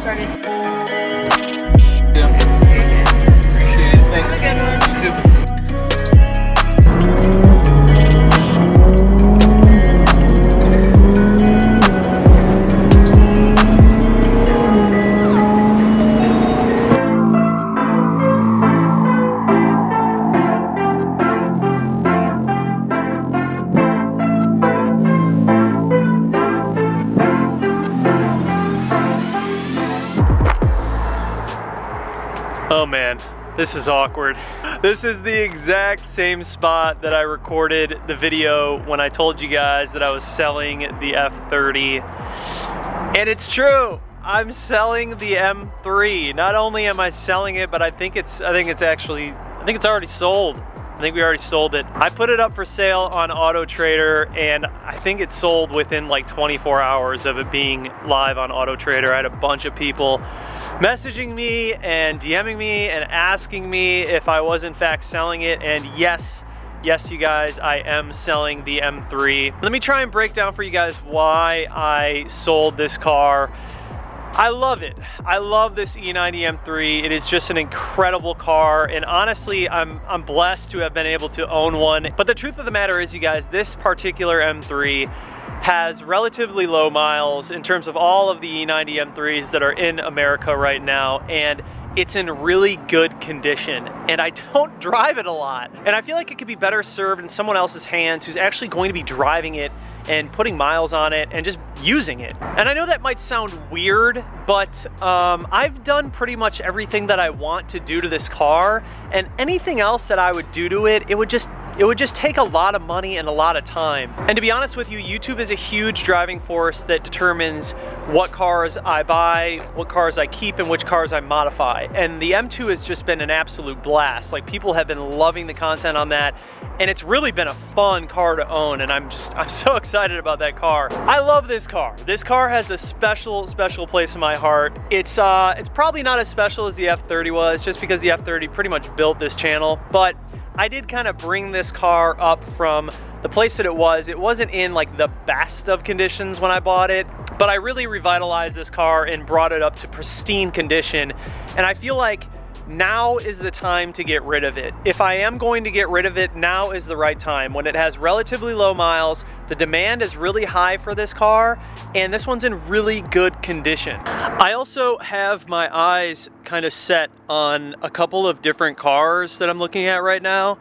started. Yeah. Very good. Appreciate it. Thanks. Have a good one. You too. Oh man, this is awkward. This is the exact same spot that I recorded the video when I told you guys that I was selling the F30. And it's true, I'm selling the M3. Not only am I selling it, but I think it's already sold. I think we already sold it. I put it up for sale on Auto Trader, and I think it sold within like 24 hours of it being live on Auto Trader. I had a bunch of people messaging me and DMing me and asking me if I was in fact selling it, and yes, you guys, I am selling the M3. Let me try and break down for you guys why I sold this car. I love it. I love this E90 M3. It is just an incredible car, and honestly, I'm blessed to have been able to own one. But the truth of the matter is, you guys, this particular M3 has relatively low miles in terms of all of the E90 M3s that are in America right now, and it's in really good condition, and I don't drive it a lot. And I feel like it could be better served in someone else's hands who's actually going to be driving it and putting miles on it and just using it. And I know that might sound weird, but I've done pretty much everything that I want to do to this car, and anything else that I would do to it, it would just take a lot of money and a lot of time. And to be honest with you, YouTube is a huge driving force that determines what cars I buy, what cars I keep, and which cars I modify. And the M2 has just been an absolute blast. Like, people have been loving the content on that, and it's really been a fun car to own, and I'm so excited about that car. I love this car. This car has a special place in my heart. It's probably not as special as the F30 was, just because the F30 pretty much built this channel, but I did kind of bring this car up from the place that it was. It wasn't in like the best of conditions when I bought it, but I really revitalized this car and brought it up to pristine condition. And I feel like now is the time to get rid of it. If I am going to get rid of it, now is the right time. When it has relatively low miles, the demand is really high for this car, and this one's in really good condition. I also have my eyes kind of set on a couple of different cars that I'm looking at right now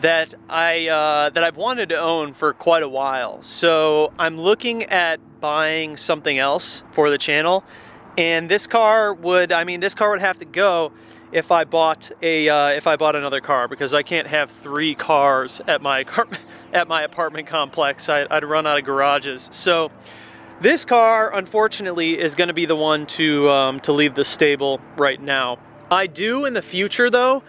that I've wanted to own for quite a while. So I'm looking at buying something else for the channel, and this car would have to go if I bought another car, because I can't have 3 cars at my apartment complex. I'd run out of garages. So this car, unfortunately, is going to be the one to leave the stable right now. I do in the future, though.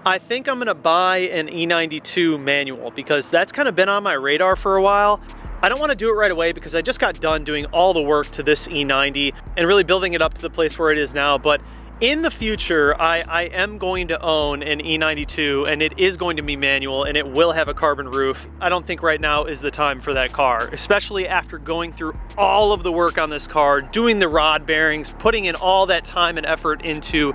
I think I'm going to buy an E92 manual, because that's kind of been on my radar for a while. I don't want to do it right away because I just got done doing all the work to this E90 and really building it up to the place where it is now. But in the future, I am going to own an E92, and it is going to be manual, and it will have a carbon roof. I don't think right now is the time for that car, especially after going through all of the work on this car, doing the rod bearings, putting in all that time and effort into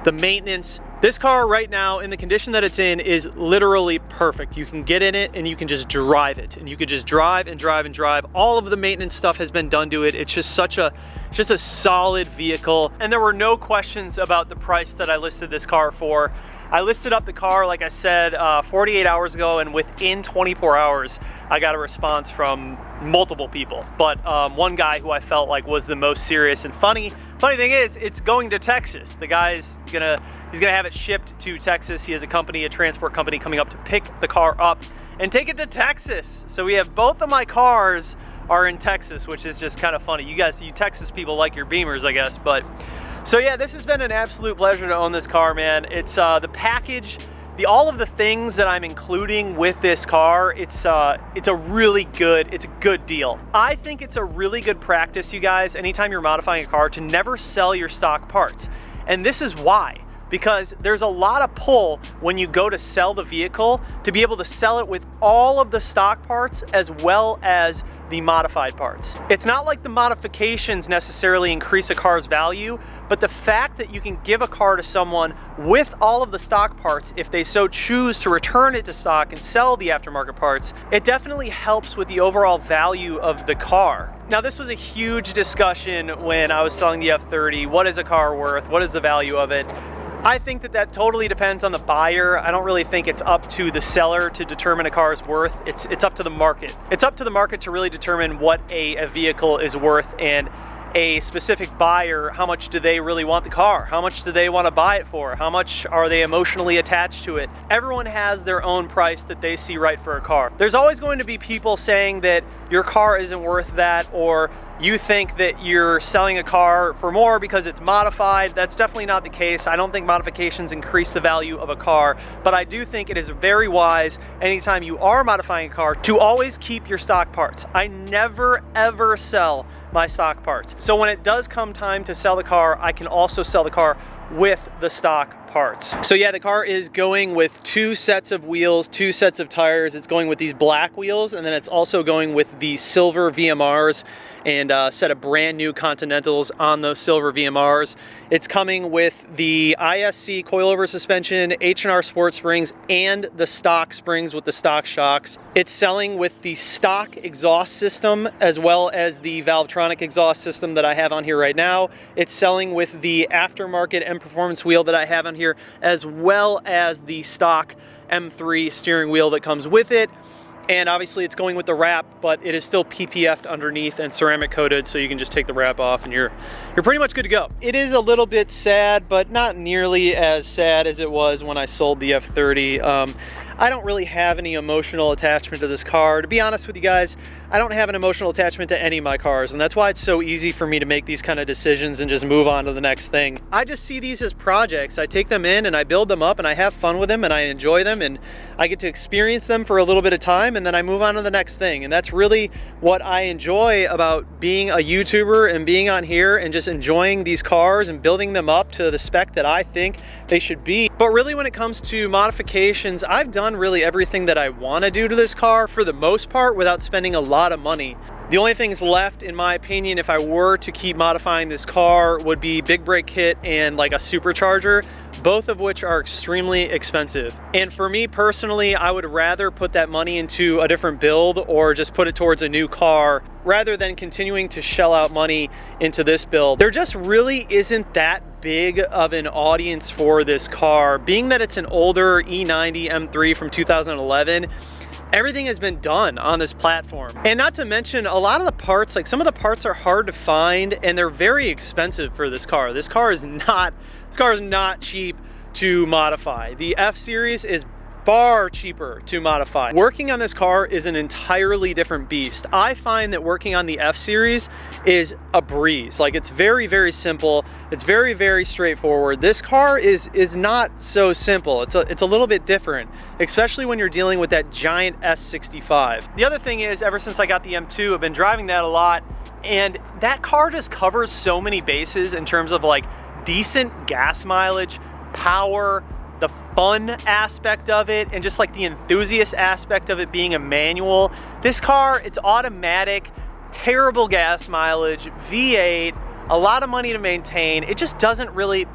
the maintenance. This car right now, in the condition that it's in, is literally perfect. You can get in it and you can just drive it, and you could just drive and drive and drive. All of the maintenance stuff has been done to it. It's just a solid vehicle, and there were no questions about the price that I listed this car for. I listed up the car, like I said, 48 hours ago, and within 24 hours, I got a response from multiple people. But one guy who I felt like was the most serious and funny thing is, it's going to Texas. The guy's he's gonna have it shipped to Texas. He has a transport company coming up to pick the car up and take it to Texas. So we have both of my cars are in Texas, which is just kind of funny. You Texas people like your Beamers, I guess. But so yeah, this has been an absolute pleasure to own this car, man. It's the package, all of the things that I'm including with this car. It's a good deal. I think it's a really good practice, you guys, anytime you're modifying a car, to never sell your stock parts. And this is why. because there's a lot of pull when you go to sell the vehicle to be able to sell it with all of the stock parts as well as the modified parts. It's not like the modifications necessarily increase a car's value, but the fact that you can give a car to someone with all of the stock parts, if they so choose to return it to stock and sell the aftermarket parts, it definitely helps with the overall value of the car. Now, this was a huge discussion when I was selling the F30. What is a car worth? What is the value of it? I think that that totally depends on the buyer. I don't really think it's up to the seller to determine a car's worth. It's up to the market. It's up to the market to really determine what a vehicle is worth, and a specific buyer, how much do they really want the car? How much do they want to buy it for? How much are they emotionally attached to it? Everyone has their own price that they see right for a car. There's always going to be people saying that your car isn't worth that, or you think that you're selling a car for more because it's modified. That's definitely not the case. I don't think modifications increase the value of a car, but I do think it is very wise anytime you are modifying a car to always keep your stock parts. I never ever sell my stock parts. So when it does come time to sell the car, I can also sell the car with the stock parts. So yeah, the car is going with 2 sets of wheels, 2 sets of tires. It's going with these black wheels, and then it's also going with the silver VMRs and a set of brand new Continentals on those silver VMRs. It's coming with the ISC coilover suspension, H&R Sport Springs, and the stock springs with the stock shocks. It's selling with the stock exhaust system as well as the Valvetronic exhaust system that I have on here right now. It's selling with the aftermarket M Performance wheel that I have on here, as well as the stock M3 steering wheel that comes with it. And obviously it's going with the wrap, but it is still PPF'd underneath and ceramic coated, so you can just take the wrap off and you're pretty much good to go. It is a little bit sad, but not nearly as sad as it was when I sold the F30. I don't really have any emotional attachment to this car. To be honest with you guys, I don't have an emotional attachment to any of my cars, and that's why it's so easy for me to make these kind of decisions and just move on to the next thing. I just see these as projects. I take them in and I build them up and I have fun with them and I enjoy them and I get to experience them for a little bit of time, and then I move on to the next thing. And that's really what I enjoy about being a YouTuber and being on here and just enjoying these cars and building them up to the spec that I think they should be. But really, when it comes to modifications, I've done really everything that I want to do to this car for the most part without spending a lot of money. The only things left, in my opinion, if I were to keep modifying this car, would be big brake kit and like a supercharger, both of which are extremely expensive. And for me personally, I would rather put that money into a different build or just put it towards a new car rather than continuing to shell out money into this build. There just really isn't that big of an audience for this car. Being that it's an older E90 M3 from 2011, everything has been done on this platform. And not to mention, a lot of the parts, like some of the parts are hard to find and they're very expensive for this car. This car is not cheap to modify. The F-Series is far cheaper to modify. Working on this car is an entirely different beast. I find that working on the F-Series is a breeze. Like, it's very, very simple. It's very, very straightforward. This car is not so simple. It's a little bit different, especially when you're dealing with that giant S65. The other thing is, ever since I got the M2, I've been driving that a lot, and that car just covers so many bases in terms of like decent gas mileage, power, the fun aspect of it, and just like the enthusiast aspect of it being a manual. This car, it's automatic, terrible gas mileage, V8, a lot of money to maintain. It just doesn't really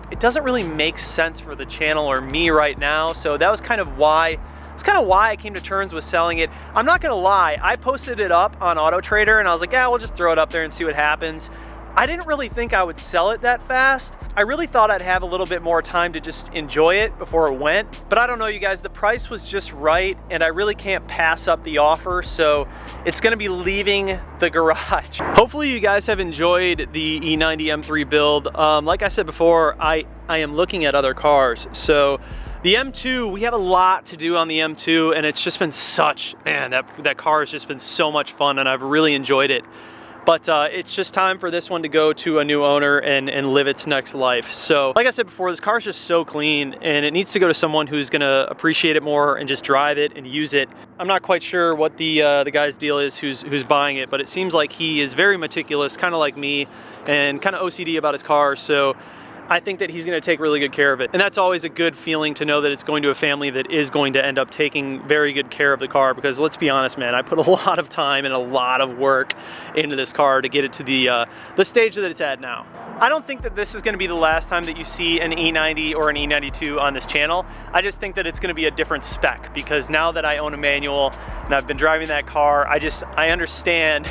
make sense for the channel or me right now. So that was kind of why I came to terms with selling it. I'm not gonna lie, I posted it up on Auto Trader and I was like, yeah, we'll just throw it up there and see what happens. I didn't really think I would sell it that fast. I really thought I'd have a little bit more time to just enjoy it before it went. But I don't know, you guys, the price was just right and I really can't pass up the offer, so it's gonna be leaving the garage. Hopefully you guys have enjoyed the E90 M3 build. Like I said before, I am looking at other cars. So the M2, we have a lot to do on the M2, and it's just been that car has just been so much fun and I've really enjoyed it. But it's just time for this one to go to a new owner and live its next life. So like I said before, this car is just so clean and it needs to go to someone who's gonna appreciate it more and just drive it and use it. I'm not quite sure what the guy's deal is who's buying it, but it seems like he is very meticulous, kind of like me, and kind of OCD about his car. So I think that he's gonna take really good care of it. And that's always a good feeling to know that it's going to a family that is going to end up taking very good care of the car, because let's be honest, man, I put a lot of time and a lot of work into this car to get it to the stage that it's at now. I don't think that this is gonna be the last time that you see an E90 or an E92 on this channel. I just think that it's gonna be a different spec, because now that I own a manual and I've been driving that car, I understand,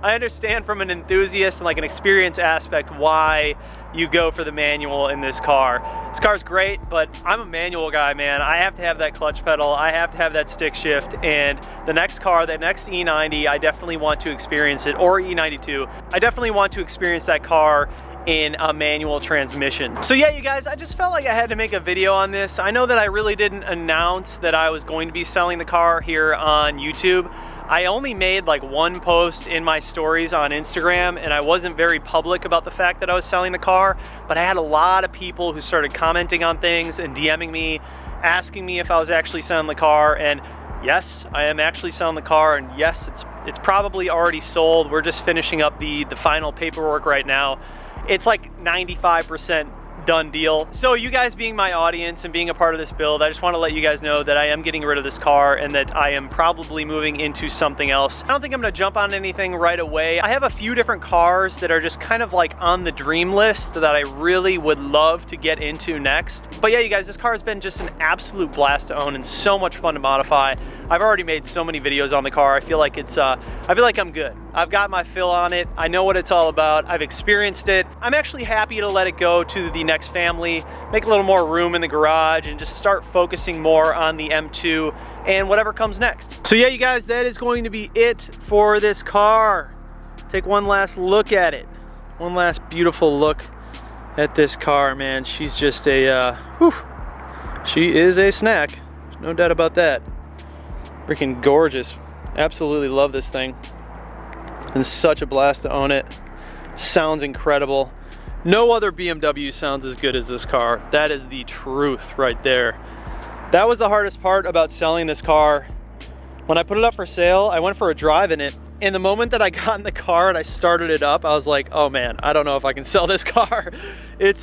I understand from an enthusiast and like an experience aspect why you go for the manual in this car. This car's great, but I'm a manual guy, man. I have to have that clutch pedal, I have to have that stick shift, and the next car, that next E90, I definitely want to experience it, or E92, I definitely want to experience that car in a manual transmission. So yeah, you guys, I just felt like I had to make a video on this. I know that I really didn't announce that I was going to be selling the car here on YouTube. I only made like one post in my stories on Instagram, and I wasn't very public about the fact that I was selling the car, but I had a lot of people who started commenting on things and DMing me, asking me if I was actually selling the car, and yes, I am actually selling the car, and yes, it's probably already sold. We're just finishing up the final paperwork right now. It's like 95% done deal. So you guys being my audience and being a part of this build, I just want to let you guys know that I am getting rid of this car and that I am probably moving into something else. I don't think I'm gonna jump on anything right away. I have a few different cars that are just kind of like on the dream list that I really would love to get into next. But yeah, you guys, this car has been just an absolute blast to own and so much fun to modify. I've already made so many videos on the car. I feel like I'm good. I've got my fill on it. I know what it's all about. I've experienced it. I'm actually happy to let it go to the next family, make a little more room in the garage, and just start focusing more on the M2 and whatever comes next. So yeah, you guys, that is going to be it for this car. Take one last look at it. One last beautiful look at this car, man. She's just a, she is a snack. No doubt about that. Freaking gorgeous. Absolutely love this thing. And such a blast to own it. Sounds incredible. No other BMW sounds as good as this car. That is the truth right there. That was the hardest part about selling this car. When I put it up for sale, I went for a drive in it, and the moment that I got in the car and I started it up, I was like, oh man, I don't know if I can sell this car. It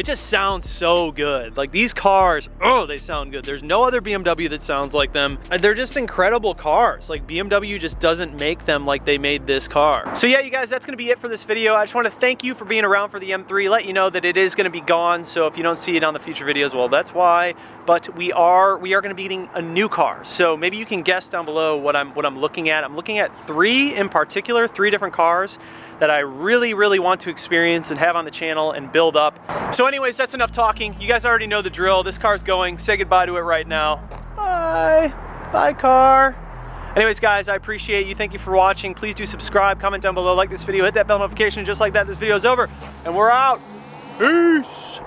just sounds so good. Like these cars, oh, they sound good. There's no other BMW that sounds like them. They're just incredible cars. Like BMW just doesn't make them like they made this car. So yeah, you guys, that's gonna be it for this video. I just wanna thank you for being around for the M3, let you know that it is gonna be gone. So if you don't see it on the future videos, well, that's why. But we are gonna be getting a new car. So maybe you can guess down below what I'm looking at. I'm looking at three in particular, three different cars that I really, really want to experience and have on the channel and build up. So anyways, that's enough talking. You guys already know the drill. This car's going. Say goodbye to it right now. Bye. Bye, car. Anyways, guys, I appreciate you. Thank you for watching. Please do subscribe, comment down below, like this video, hit that bell notification. Just like that, this video is over, and we're out. Peace.